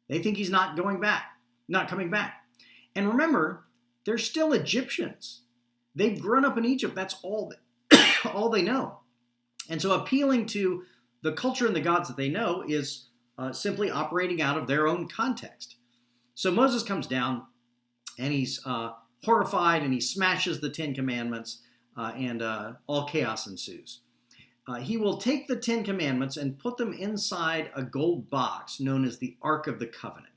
They think he's not coming back. And remember, they're still Egyptians. They've grown up in Egypt. That's all they know. And so appealing to the culture and the gods that they know is simply operating out of their own context. So Moses comes down, and he's horrified, and he smashes the 10 Commandments, and all chaos ensues. He will take the 10 Commandments and put them inside a gold box known as the Ark of the Covenant.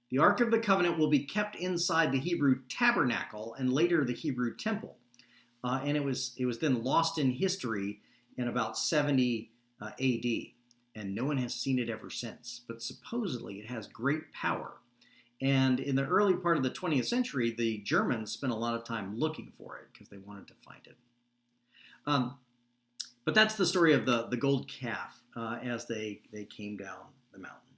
The Ark of the Covenant will be kept inside the Hebrew tabernacle and later the Hebrew temple. And it was then lost in history in about 70 AD. And no one has seen it ever since. But supposedly it has great power. And in the early part of the 20th century, the Germans spent a lot of time looking for it because they wanted to find it. But that's the story of the gold calf as they came down the mountain.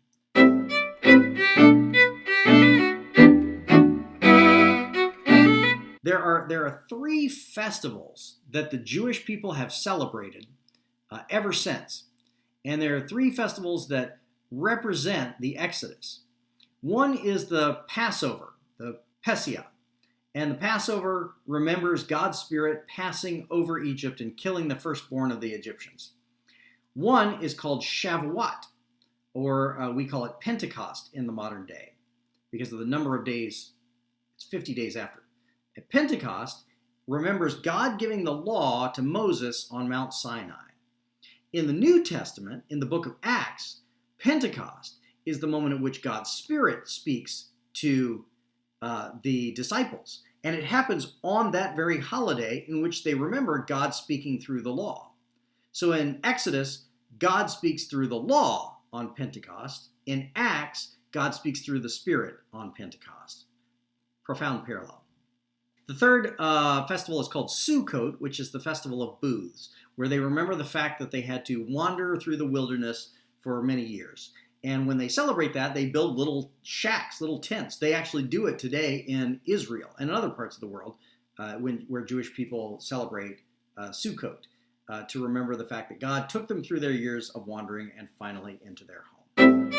There are 3 festivals that the Jewish people have celebrated ever since. And there are 3 festivals that represent the Exodus. One is the Passover, the Pesach, And the Passover remembers God's Spirit passing over Egypt and killing the firstborn of the Egyptians. One is called Shavuot, or we call it Pentecost in the modern day, because of the number of days. It's 50 days after. At Pentecost remembers God giving the law to Moses on Mount Sinai. In the New Testament, in the book of Acts, Pentecost is the moment at which God's Spirit speaks to the disciples. And it happens on that very holiday in which they remember God speaking through the law. So in Exodus, God speaks through the law on Pentecost. In Acts, God speaks through the Spirit on Pentecost. Profound parallel. The third festival is called Sukkot, which is the festival of booths, where they remember the fact that they had to wander through the wilderness for many years. And when they celebrate that, they build little shacks, little tents. They actually do it today in Israel and in other parts of the world where Jewish people celebrate Sukkot to remember the fact that God took them through their years of wandering and finally into their home.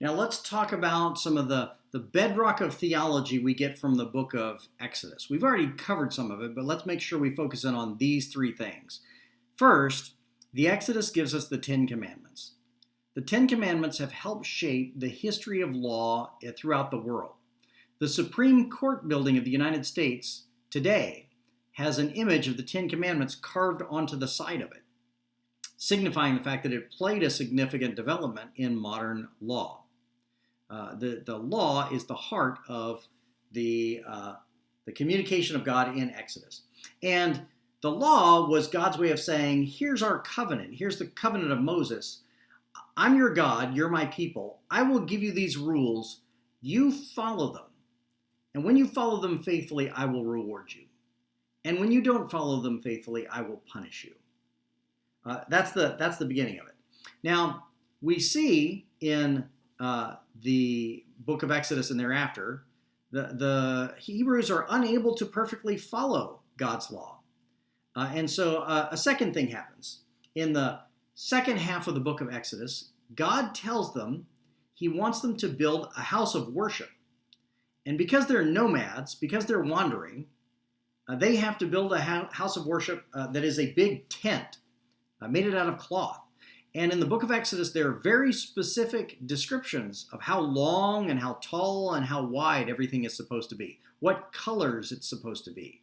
Now let's talk about some of the bedrock of theology we get from the book of Exodus. We've already covered some of it, but let's make sure we focus in on these three things. First, the Exodus gives us the Ten Commandments. The Ten Commandments have helped shape the history of law throughout the world. The Supreme Court building of the United States today has an image of the Ten Commandments carved onto the side of it, signifying the fact that it played a significant development in modern law. The law is the heart of the communication of God in Exodus. And the law was God's way of saying, here's our covenant. Here's the covenant of Moses. I'm your God. You're my people. I will give you these rules. You follow them. And when you follow them faithfully, I will reward you. And when you don't follow them faithfully, I will punish you. That's the beginning of it. Now, we see in the book of Exodus and thereafter, the Hebrews are unable to perfectly follow God's law. And so a second thing happens. In the second half of the book of Exodus, God tells them he wants them to build a house of worship. And because they're nomads, because they're wandering, they have to build a house of worship that is a big tent, made it out of cloth. And in the book of Exodus, there are very specific descriptions of how long and how tall and how wide everything is supposed to be, what colors it's supposed to be.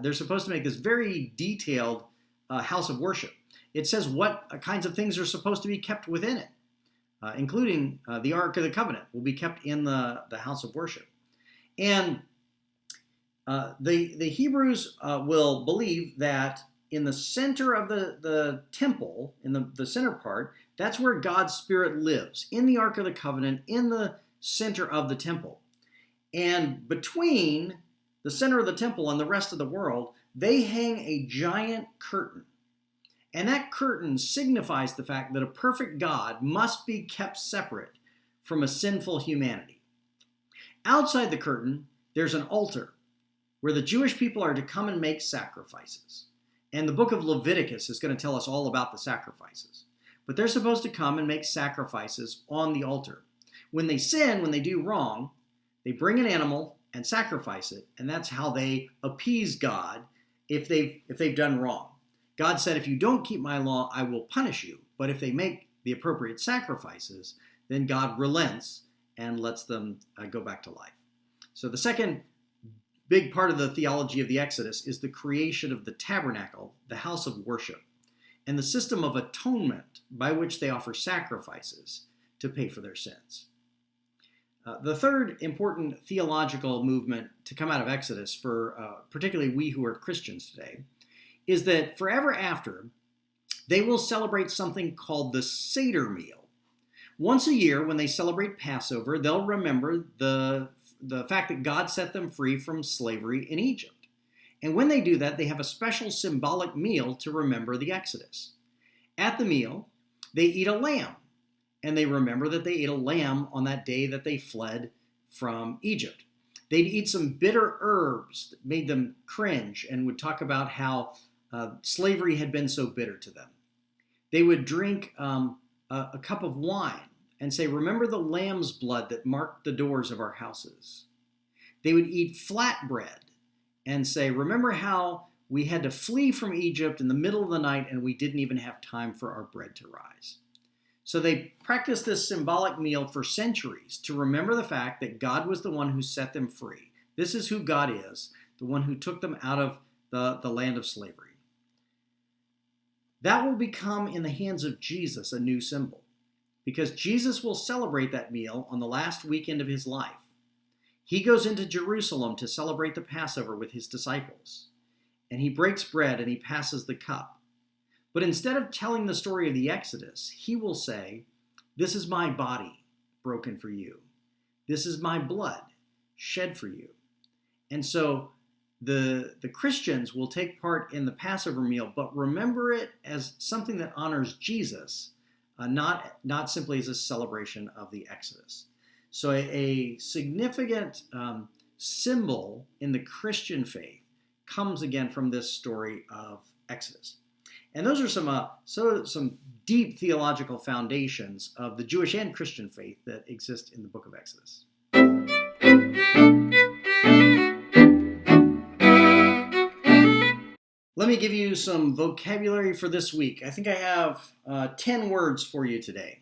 They're supposed to make this very detailed house of worship. It says what kinds of things are supposed to be kept within it, including the Ark of the Covenant will be kept in the house of worship. And the Hebrews will believe that in the center of the temple, in the center part, that's where God's Spirit lives, in the Ark of the Covenant, in the center of the temple. And between the center of the temple and the rest of the world, they hang a giant curtain. And that curtain signifies the fact that a perfect God must be kept separate from a sinful humanity. Outside the curtain, there's an altar where the Jewish people are to come and make sacrifices. And the book of Leviticus is going to tell us all about the sacrifices. But they're supposed to come and make sacrifices on the altar. When they sin, when they do wrong, they bring an animal and sacrifice it, and that's how they appease God if they've done wrong. God said, if you don't keep my law, I will punish you. But if they make the appropriate sacrifices, then God relents and lets them go back to life. So the second big part of the theology of the Exodus is the creation of the tabernacle, the house of worship, and the system of atonement by which they offer sacrifices to pay for their sins. The third important theological movement to come out of Exodus for particularly we who are Christians today is that forever after, they will celebrate something called the Seder meal. Once a year, when they celebrate Passover, they'll remember the fact that God set them free from slavery in Egypt. And when they do that, they have a special symbolic meal to remember the Exodus. At the meal, they eat a lamb. And they remember that they ate a lamb on that day that they fled from Egypt. They'd eat some bitter herbs that made them cringe and would talk about how slavery had been so bitter to them. They would drink a cup of wine, and say, remember the lamb's blood that marked the doors of our houses. They would eat flatbread and say, remember how we had to flee from Egypt in the middle of the night and we didn't even have time for our bread to rise. So they practiced this symbolic meal for centuries to remember the fact that God was the one who set them free. This is who God is, the one who took them out of the land of slavery. That will become, in the hands of Jesus, a new symbol, because Jesus will celebrate that meal on the last weekend of his life. He goes into Jerusalem to celebrate the Passover with his disciples, and he breaks bread and he passes the cup. But instead of telling the story of the Exodus, he will say, this is my body broken for you. This is my blood shed for you. And so the Christians will take part in the Passover meal, but remember it as something that honors Jesus, not simply as a celebration of the Exodus. So a significant symbol in the Christian faith comes again from this story of Exodus. And those are some deep theological foundations of the Jewish and Christian faith that exist in the book of Exodus. Let me give you some vocabulary for this week. I think I have 10 words for you today.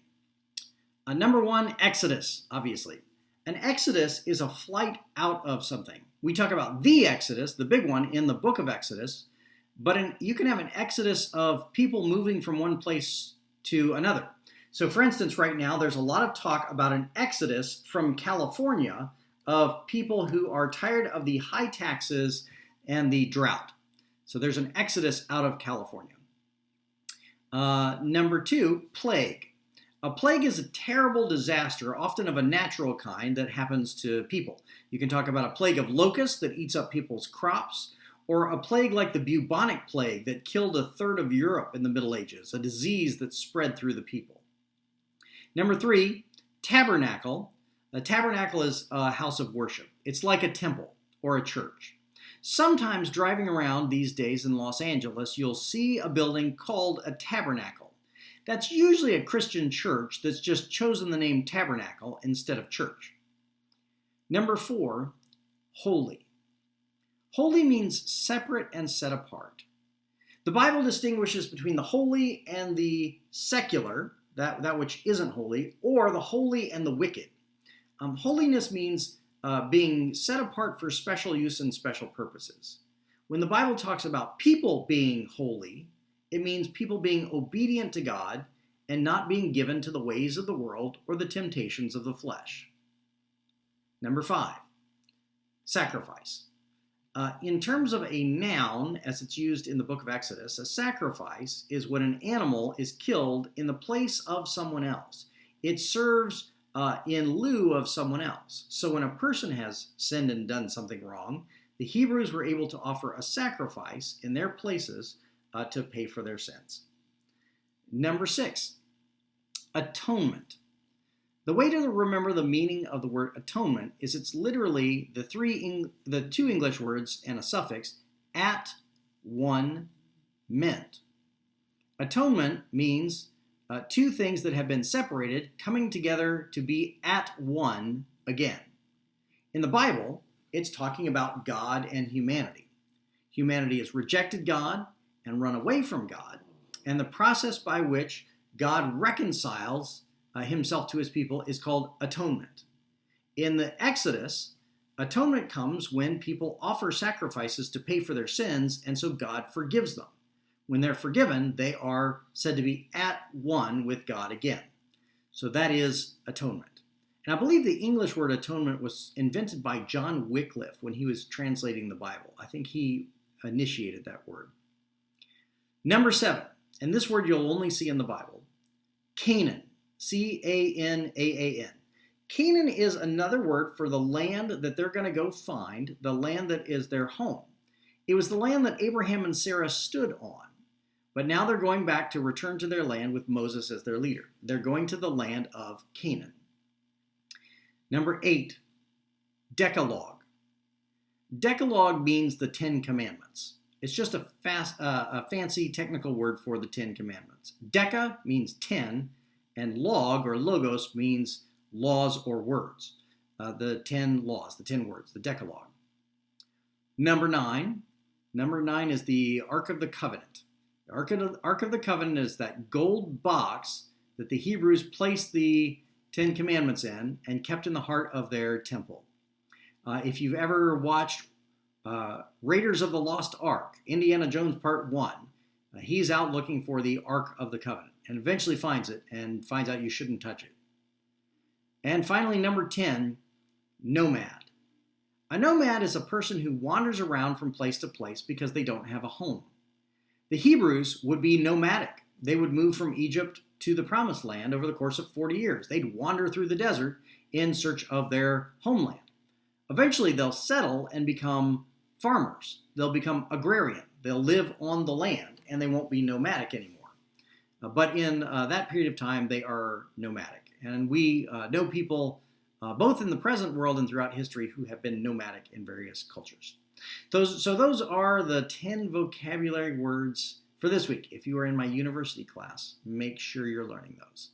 Number one, Exodus, obviously. An exodus is a flight out of something. We talk about the Exodus, the big one, in the book of Exodus, but you can have an exodus of people moving from one place to another. So for instance, right now, there's a lot of talk about an exodus from California of people who are tired of the high taxes and the drought. So there's an exodus out of California. Number two, plague. A plague is a terrible disaster, often of a natural kind, that happens to people. You can talk about a plague of locusts that eats up people's crops, or a plague like the bubonic plague that killed a third of Europe in the Middle Ages, a disease that spread through the people. Number three, tabernacle. A tabernacle is a house of worship. It's like a temple or a church. Sometimes driving around these days in Los Angeles, you'll see a building called a tabernacle. That's usually a Christian church that's just chosen the name tabernacle instead of church. Number four, holy. Holy means separate and set apart. The Bible distinguishes between the holy and the secular, that which isn't holy, or the holy and the wicked. Holiness means being set apart for special use and special purposes. When the Bible talks about people being holy, it means people being obedient to God and not being given to the ways of the world or the temptations of the flesh. Number five, sacrifice. In terms of a noun, as it's used in the book of Exodus, a sacrifice is when an animal is killed in the place of someone else. It serves in lieu of someone else. So when a person has sinned and done something wrong, the Hebrews were able to offer a sacrifice in their places to pay for their sins. Number six, atonement. The way to remember the meaning of the word atonement is it's literally the two English words and a suffix, at one meant. Atonement means two things that have been separated coming together to be at one again. In the Bible, it's talking about God and humanity. Humanity has rejected God and run away from God, and the process by which God reconciles himself to his people is called atonement. In the Exodus, atonement comes when people offer sacrifices to pay for their sins, and so God forgives them. When they're forgiven, they are said to be at one with God again. So that is atonement. And I believe the English word atonement was invented by John Wycliffe when he was translating the Bible. I think he initiated that word. Number seven, and this word you'll only see in the Bible, Canaan, C-A-N-A-A-N. Canaan is another word for the land that they're going to go find, the land that is their home. It was the land that Abraham and Sarah stood on. But now they're going back to return to their land with Moses as their leader. They're going to the land of Canaan. Number eight, Decalogue. Decalogue means the Ten Commandments. It's just a fancy technical word for the Ten Commandments. Deca means 10, And log or logos means laws or words. The 10 laws, the 10 words, the Decalogue. Number 9 is the Ark of the Covenant. The Ark of the Covenant is that gold box that the Hebrews placed the 10 Commandments in and kept in the heart of their temple. If you've ever watched Raiders of the Lost Ark, Indiana Jones Part 1, he's out looking for the Ark of the Covenant and eventually finds it and finds out you shouldn't touch it. And finally, number 10, nomad. A nomad is a person who wanders around from place to place because they don't have a home. The Hebrews would be nomadic. They would move from Egypt to the Promised Land over the course of 40 years. They'd wander through the desert in search of their homeland. Eventually, they'll settle and become farmers. They'll become agrarian. They'll live on the land, and they won't be nomadic anymore. But in that period of time, they are nomadic. And we know people both in the present world and throughout history who have been nomadic in various cultures. So those are the 10 vocabulary words for this week. If you are in my university class, make sure you're learning those.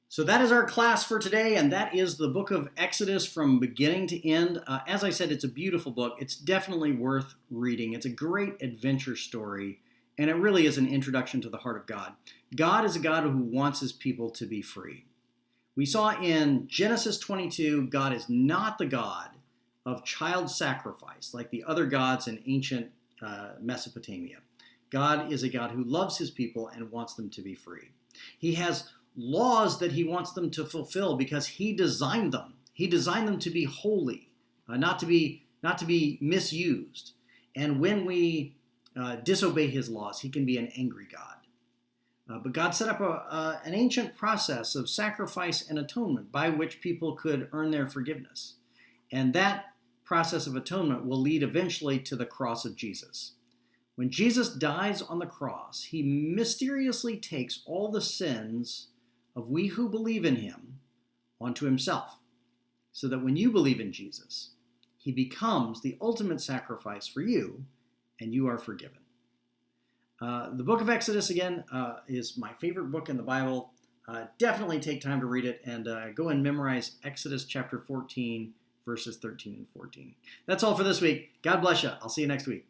So that is our class for today, and that is the book of Exodus from beginning to end. As I said, it's a beautiful book. It's definitely worth reading. It's a great adventure story, and it really is an introduction to the heart of God. God is a God who wants his people to be free. We saw in Genesis 22, God is not the God of child sacrifice like the other gods in ancient Mesopotamia. God is a God who loves his people and wants them to be free. He has laws that he wants them to fulfill because he designed them. He designed them to be holy, not to be misused. And when we disobey his laws, he can be an angry God. But God set up an ancient process of sacrifice and atonement by which people could earn their forgiveness. And that process of atonement will lead eventually to the cross of Jesus. When Jesus dies on the cross, he mysteriously takes all the sins of we who believe in him onto himself, so that when you believe in Jesus, he becomes the ultimate sacrifice for you, and you are forgiven. The book of Exodus, again, is my favorite book in the Bible. Definitely take time to read it and go and memorize Exodus chapter 14, verses 13 and 14. That's all for this week. God bless you. I'll see you next week.